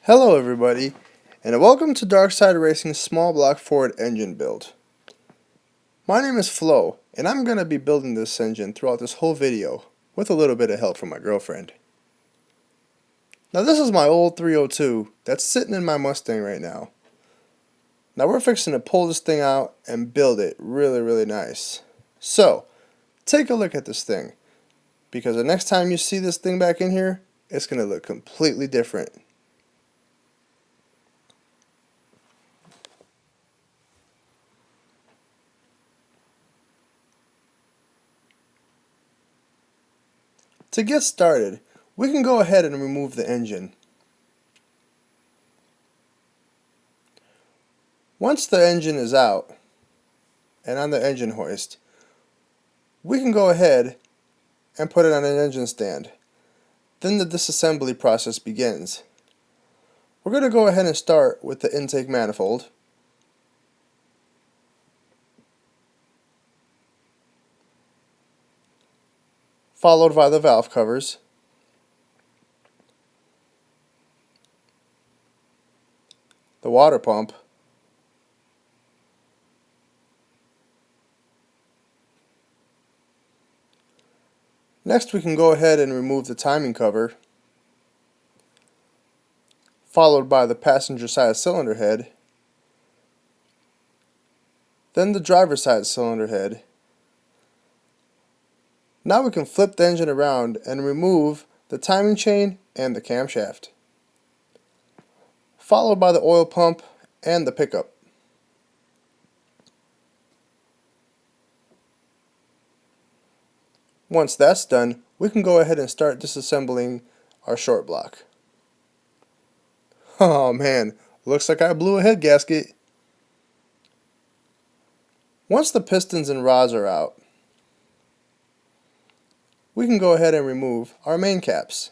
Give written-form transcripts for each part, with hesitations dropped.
Hello everybody, and welcome to Darkside Racing's small block Ford engine build. My name is Flo, and I'm going to be building this engine throughout this whole video, with a little bit of help from my girlfriend. Now this is my old 302 that's sitting in my Mustang right now. Now we're fixing to pull this thing out and build it really nice. So, take a look at this thing, because the next time you see this thing back in here, it's going to look completely different. To get started, we can go ahead and remove the engine. Once the engine is out and on the engine hoist, we can go ahead and put it on an engine stand. Then the disassembly process begins. We're going to go ahead and start with the intake manifold. Followed by the valve covers. The water pump. Next we can go ahead and remove the timing cover. Followed by the passenger side cylinder head. Then the driver's side cylinder head. Now we can flip the engine around and remove the timing chain and the camshaft, followed by the oil pump and the pickup. Once that's done, we can go ahead and start disassembling our short block. Oh man, looks like I blew a head gasket. Once the pistons and rods are out, we can go ahead and remove our main caps,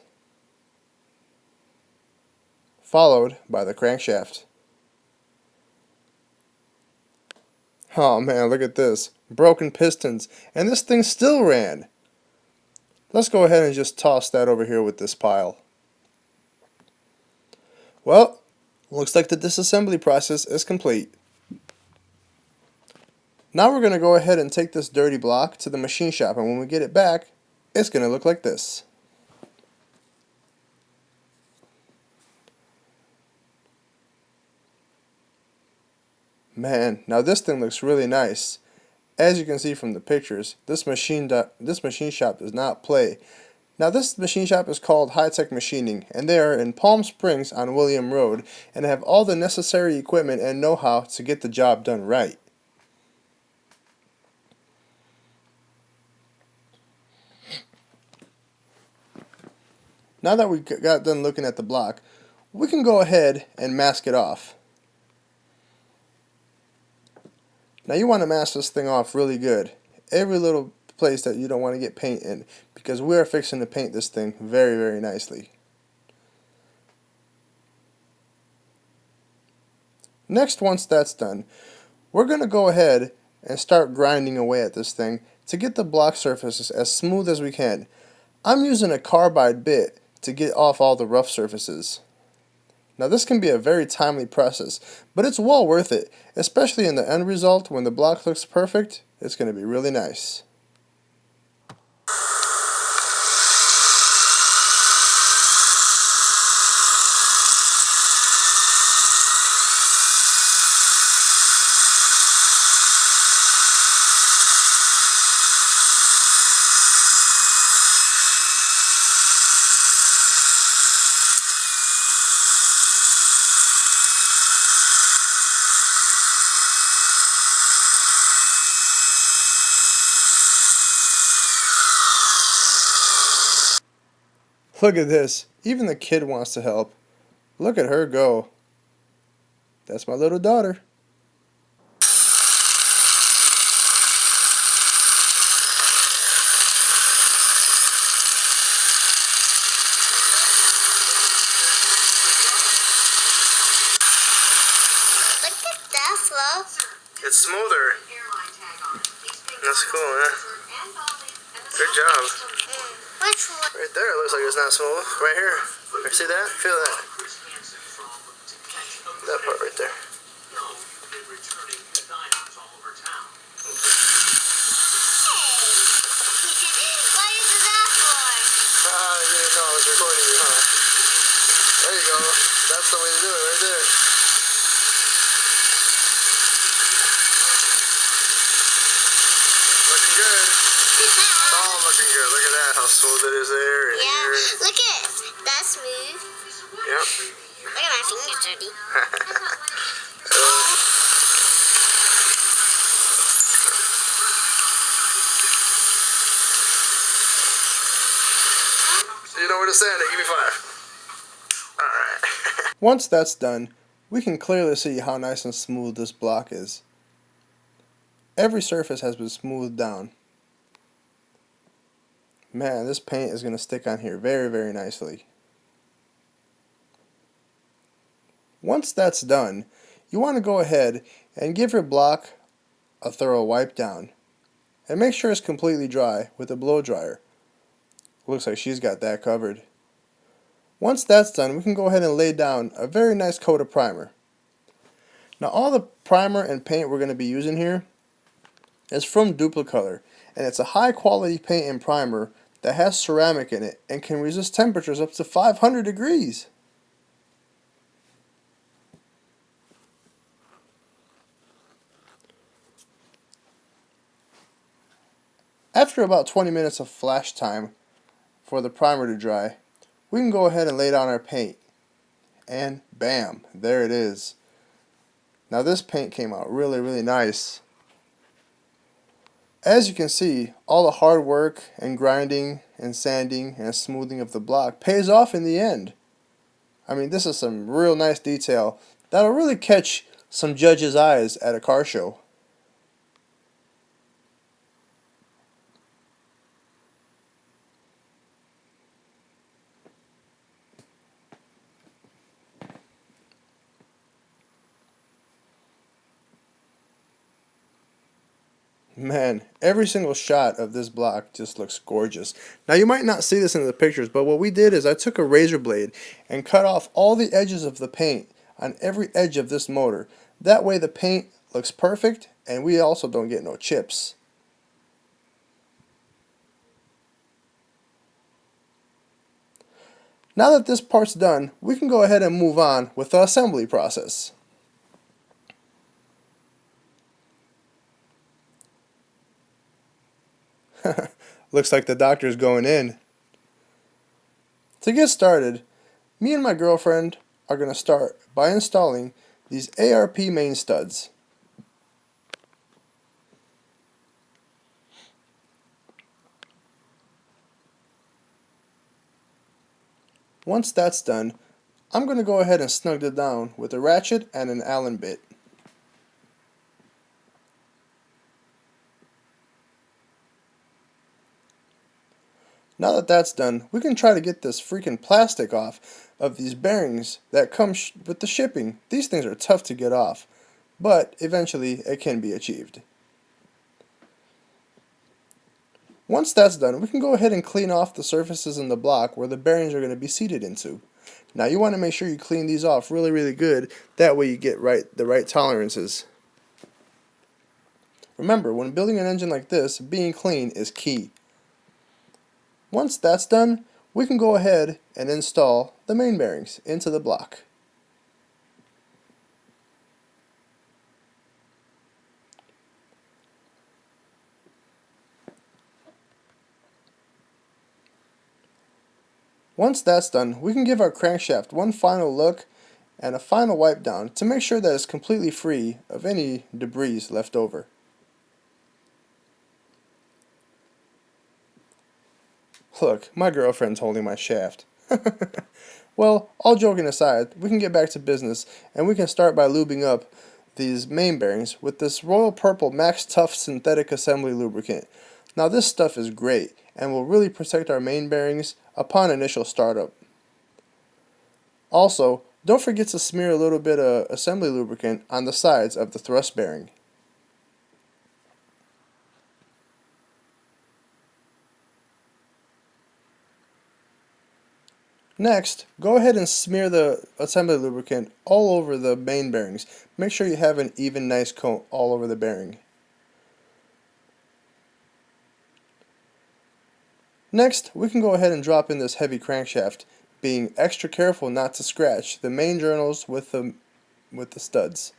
followed by the crankshaft. Oh man, look at this. Broken pistons, and this thing still ran. Let's go ahead and just toss that over here with this pile. Well, looks like the disassembly process is complete. Now we're going to go ahead and take this dirty block to the machine shop, and when we get it back, it's going to look like this. Man, now this thing looks really nice. As you can see from the pictures, this machine shop does not play. Now this machine shop is called High Tech Machining, and they are in Palm Springs on William Road, and have all the necessary equipment and know-how to get the job done right. Now that we got done looking at the block, we can go ahead and mask it off. Now you want to mask this thing off really good. Every little place that you don't want to get paint in, because we are fixing to paint this thing very nicely. Next, once that's done, we're going to go ahead and start grinding away at this thing to get the block surfaces as smooth as we can. I'm using a carbide bit to get off all the rough surfaces. Now this can be a very timely process, but it's well worth it, especially in the end result. When the block looks perfect, it's going to be really nice. Look at this. Even the kid wants to help. Look at her go. That's my little daughter. Look at that, Flo. It's smoother. That's cool, huh? Good job. Which one? Right there, it looks like it's not smooth. Right here. See that? Feel that. part right there. What is that for? You didn't know I was recording you, huh? There you go. That's the way to do it right there. Looking good. It's all looking good. Look at that, how smooth it is there. And Yeah, here. look at it. That's smooth. Yep. Look at my fingers dirty. You know where to sand it. Give me 5. Alright. Once that's done, we can clearly see how nice and smooth this block is. Every surface has been smoothed down. Man, this paint is going to stick on here very, very nicely. Once that's done, you want to go ahead and give your block a thorough wipe down. And make sure it's completely dry with a blow dryer. Looks like she's got that covered. Once that's done, we can go ahead and lay down a very nice coat of primer. Now all the primer and paint we're going to be using here is from Duplicolor, and it's a high quality paint and primer that has ceramic in it and can resist temperatures up to 500 degrees. After about 20 minutes of flash time for the primer to dry, we can go ahead and lay down our paint. And bam, there it is. Now this paint came out really, really nice. As you can see, all the hard work and grinding and sanding and smoothing of the block pays off in the end. I mean, this is some real nice detail that'll really catch some judges' eyes at a car show. Man, every single shot of this block just looks gorgeous. Now you might not see this in the pictures, but what we did is I took a razor blade and cut off all the edges of the paint on every edge of this motor. That way the paint looks perfect and we also don't get no chips. Now that this part's done, we can go ahead and move on with the assembly process. Looks like the doctor's going in. To get started, me and my girlfriend are going to start by installing these ARP main studs. Once that's done, I'm going to go ahead and snug it down with a ratchet and an Allen bit. Now that that's done, we can try to get this freaking plastic off of these bearings that come with the shipping. These things are tough to get off, but eventually it can be achieved. Once that's done, we can go ahead and clean off the surfaces in the block where the bearings are going to be seated into. Now you want to make sure you clean these off really, really good. That way you get the right tolerances. Remember, when building an engine like this, being clean is key. Once that's done, we can go ahead and install the main bearings into the block. Once that's done, we can give our crankshaft one final look and a final wipe down to make sure that it's completely free of any debris left over. Look, my girlfriend's holding my shaft. Well, all joking aside, we can get back to business and we can start by lubing up these main bearings with this Royal Purple Max Tough Synthetic Assembly Lubricant. Now this stuff is great and will really protect our main bearings upon initial startup. Also, don't forget to smear a little bit of assembly lubricant on the sides of the thrust bearing. Next, go ahead and smear the assembly lubricant all over the main bearings. Make sure you have an even nice coat all over the bearing. Next, we can go ahead and drop in this heavy crankshaft, being extra careful not to scratch the main journals with the studs.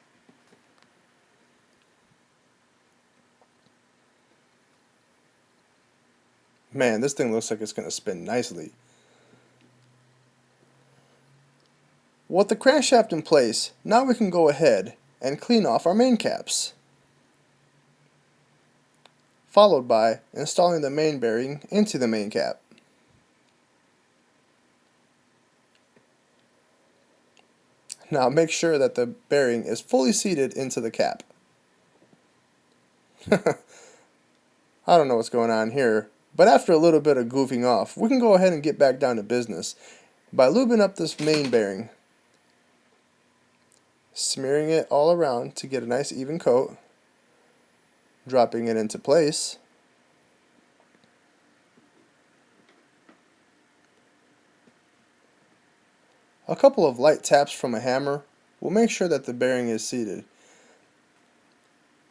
Man, this thing looks like it's going to spin nicely. With the crankshaft in place, now we can go ahead and clean off our main caps, followed by installing the main bearing into the main cap. Now make sure that the bearing is fully seated into the cap. I don't know what's going on here, but after a little bit of goofing off, we can go ahead and get back down to business by lubing up this main bearing, smearing it all around to get a nice even coat, dropping it into place, a couple of light taps from a hammer will make sure that the bearing is seated.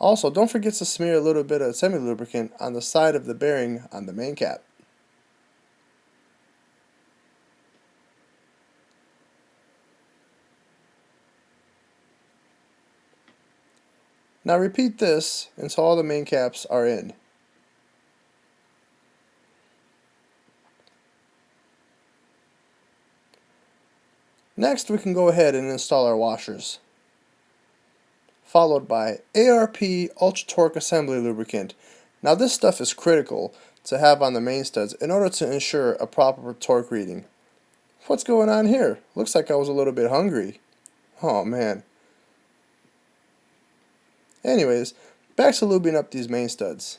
Also, don't forget to smear a little bit of semi-lubricant on the side of the bearing on the main cap. Now repeat this until all the main caps are in. Next, we can go ahead and install our washers, followed by ARP Ultra Torque Assembly Lubricant. Now this stuff is critical to have on the main studs in order to ensure a proper torque reading. What's going on here? Looks like I was a little bit hungry. Oh man. Anyways, back to lubing up these main studs.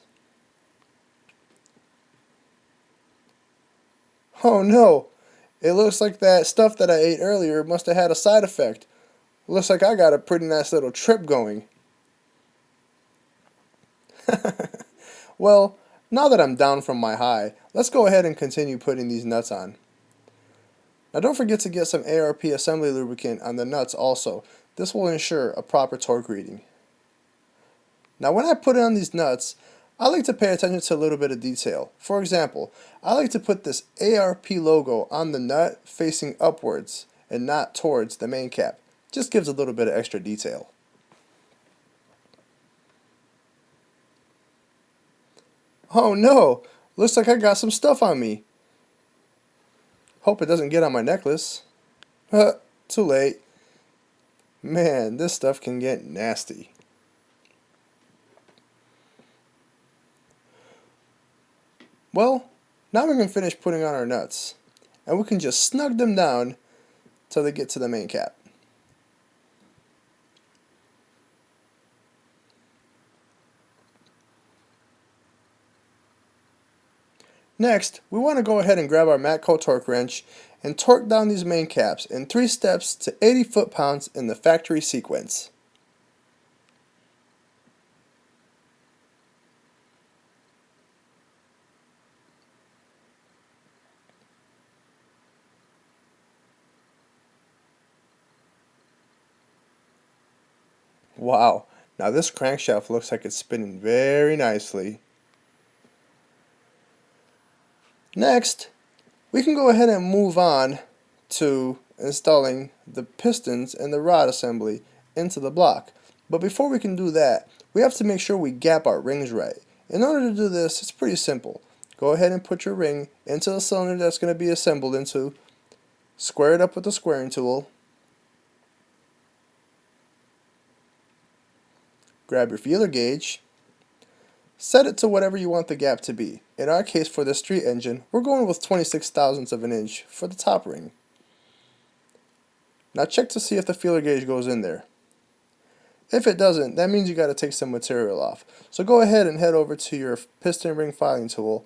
Oh no! It looks like that stuff that I ate earlier must have had a side effect. Looks like I got a pretty nice little trip going. Well, now that I'm down from my high, let's go ahead and continue putting these nuts on. Now don't forget to get some ARP assembly lubricant on the nuts also. This will ensure a proper torque reading. Now when I put on these nuts, I like to pay attention to a little bit of detail. For example, I like to put this ARP logo on the nut facing upwards and not towards the main cap. Just gives a little bit of extra detail. Oh no! Looks like I got some stuff on me. Hope it doesn't get on my necklace. Too late. Man, this stuff can get nasty. Well, now we can finish putting on our nuts, and we can just snug them down till they get to the main cap. Next, we want to go ahead and grab our Matco torque wrench and torque down these main caps in 3 steps to 80 foot-pounds in the factory sequence. Wow, now this crankshaft looks like it's spinning very nicely. Next, we can go ahead and move on to installing the pistons and the rod assembly into the block. But before we can do that, we have to make sure we gap our rings right. In order to do this, it's pretty simple. Go ahead and put your ring into the cylinder that's going to be assembled into, square it up with the squaring tool, grab your feeler gauge, set it to whatever you want the gap to be. In our case, for the street engine, we're going with 26 thousandths of an inch for the top ring. Now check to see if the feeler gauge goes in there. If it doesn't, that means you got to take some material off. So go ahead and head over to your piston ring filing tool,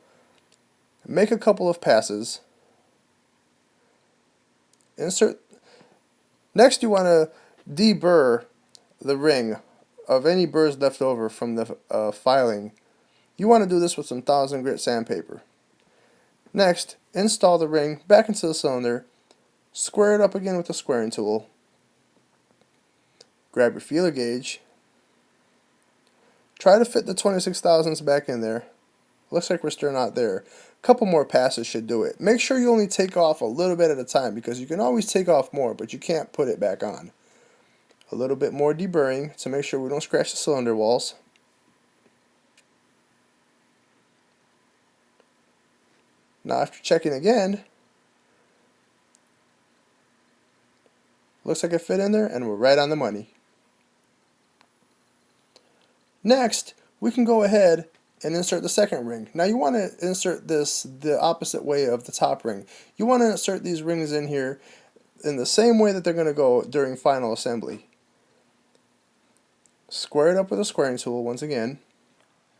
make a couple of passes, insert. Next you want to deburr the ring of any burrs left over from the filing. You want to do this with some 1000 grit sandpaper. Next, install the ring back into the cylinder, Square it up again with the squaring tool. Grab your feeler gauge. Try to fit the 26 thousandths back in there. Looks like we're still not there. A couple more passes should do it. Make sure you only take off a little bit at a time, because you can always take off more, but you can't put it back on. A little bit more deburring to make sure we don't scratch the cylinder walls. Now after checking again, looks like it fit in there and we're right on the money. Next, we can go ahead and insert the second ring. Now you want to insert this the opposite way of the top ring. You want to insert these rings in here in the same way that they're going to go during final assembly. Square it up with a squaring tool once again.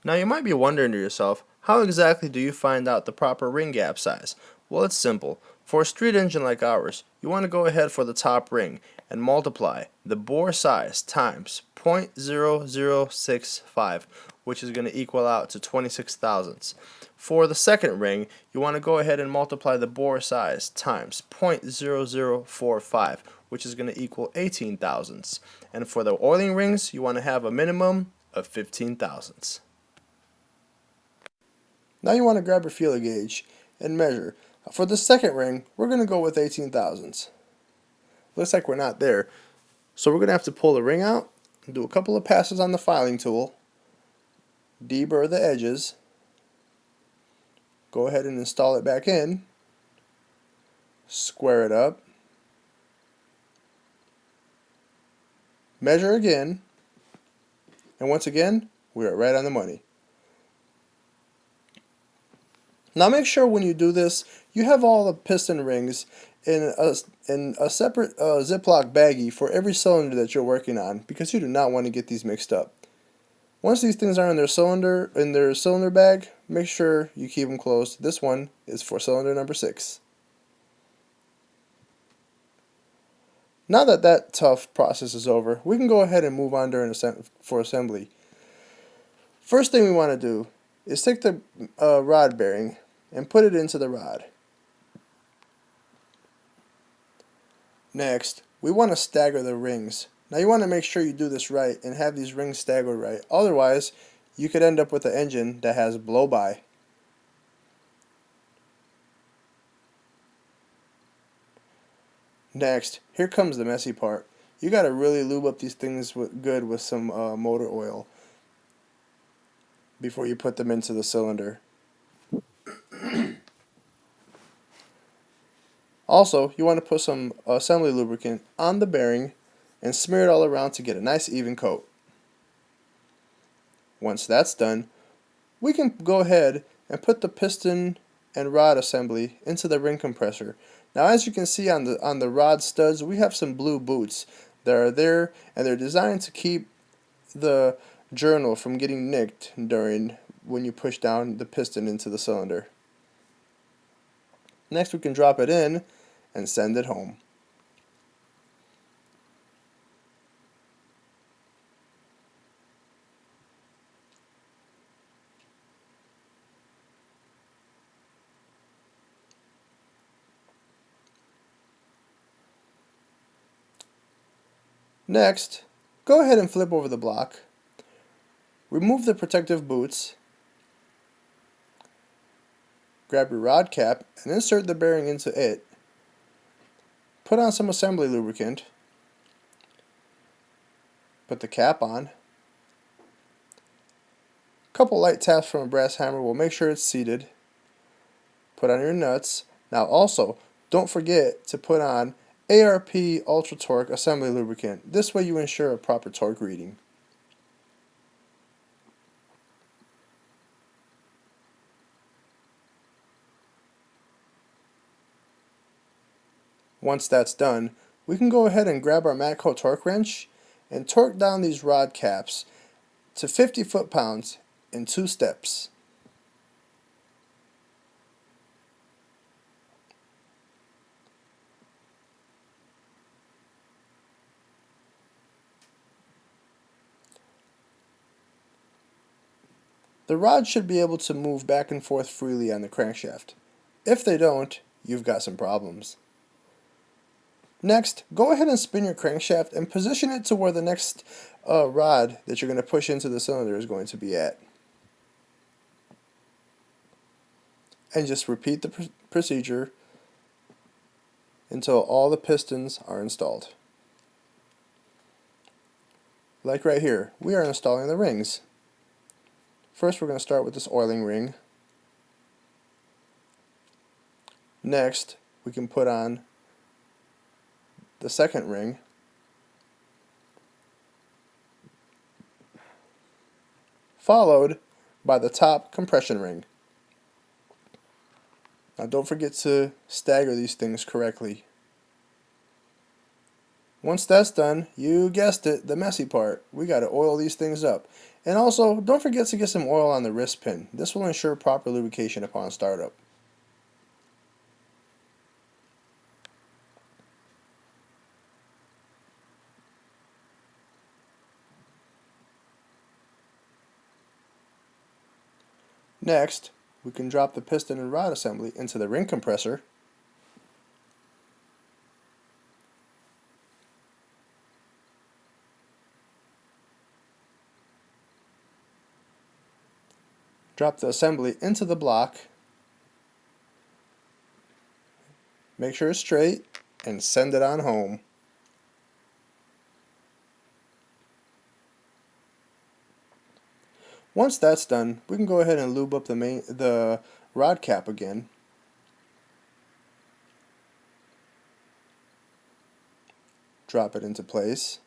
Now you might be wondering to yourself, how exactly do you find out the proper ring gap size? Well, it's simple. For a street engine like ours, you want to go ahead for the top ring and multiply the bore size times 0.0065, which is going to equal out to 26 thousandths. For the second ring, you want to go ahead and multiply the bore size times 0.0045, which is going to equal 18 thousandths. And for the oiling rings, you want to have a minimum of 15 thousandths. Now you want to grab your feeler gauge and measure. For the second ring, we're going to go with 18 thousandths. Looks like we're not there. So we're going to have to pull the ring out, and do a couple of passes on the filing tool, deburr the edges, go ahead and install it back in, square it up, measure again, and once again, we are right on the money. Now make sure when you do this, you have all the piston rings in a separate Ziploc baggie for every cylinder that you're working on, because you do not want to get these mixed up. Once these things are in their cylinder bag, make sure you keep them closed. This one is for cylinder number 6. Now that tough process is over, we can go ahead and move on for assembly. First thing we want to do is take the rod bearing and put it into the rod. Next, we want to stagger the rings. Now you want to make sure you do this right and have these rings staggered right. Otherwise, you could end up with an engine that has blow-by. Next, here comes the messy part. You got to really lube up these things good with some motor oil before you put them into the cylinder. Also, you want to put some assembly lubricant on the bearing and smear it all around to get a nice even coat. Once that's done, we can go ahead and put the piston and rod assembly into the ring compressor. Now as you can see on the rod studs, we have some blue boots that are there, and they're designed to keep the journal from getting nicked when you push down the piston into the cylinder. Next we can drop it in and send it home. Next, go ahead and flip over the block, remove the protective boots, grab your rod cap and insert the bearing into it. Put on some assembly lubricant, put the cap on. A couple light taps from a brass hammer will make sure it's seated. Put on your nuts. Now also, don't forget to put on ARP Ultra Torque assembly lubricant. This way you ensure a proper torque reading. Once that's done, we can go ahead and grab our Matco torque wrench and torque down these rod caps to 50 foot-pounds in 2 steps. The rods should be able to move back and forth freely on the crankshaft. If they don't, you've got some problems. Next, go ahead and spin your crankshaft and position it to where the next rod that you're going to push into the cylinder is going to be at. And just repeat the procedure until all the pistons are installed. Like right here, we are installing the rings. First we're going to start with this oiling ring. Next, we can put on the second ring. Followed by the top compression ring. Now don't forget to stagger these things correctly. Once that's done, you guessed it, the messy part. We got to oil these things up. And also, don't forget to get some oil on the wrist pin. This will ensure proper lubrication upon startup. Next, we can drop the piston and rod assembly into the ring compressor. Drop the assembly into the block. Make sure it's straight and send it on home. Once that's done, we can go ahead and lube up the rod cap again. Drop it into place.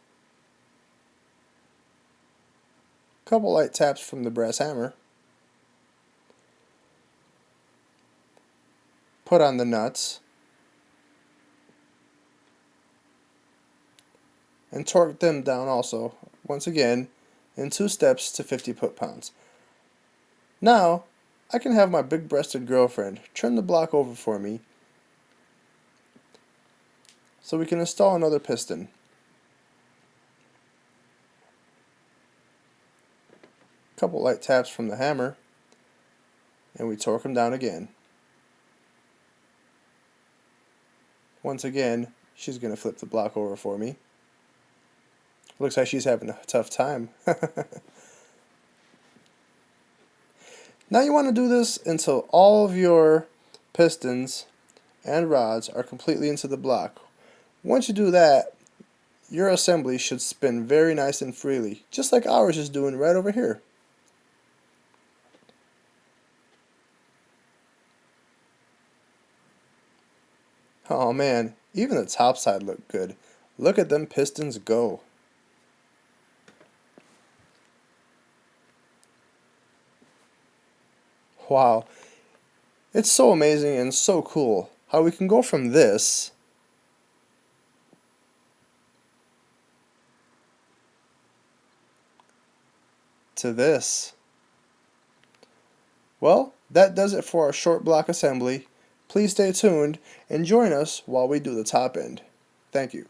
Couple light taps from the brass hammer. Put on the nuts. And torque them down also, once again, in 2 steps to 50 foot-pounds. Now, I can have my big-breasted girlfriend turn the block over for me so we can install another piston. Couple light taps from the hammer, and we torque them down again. Once again, she's going to flip the block over for me. Looks like she's having a tough time. Now you want to do this until all of your pistons and rods are completely into the block. Once you do that, your assembly should spin very nice and freely, just like ours is doing right over here. Oh man, even the top side looked good. Look at them pistons go. Wow, it's so amazing and so cool how we can go from this to this. Well, that does it for our short block assembly. Please stay tuned and join us while we do the top end. Thank you.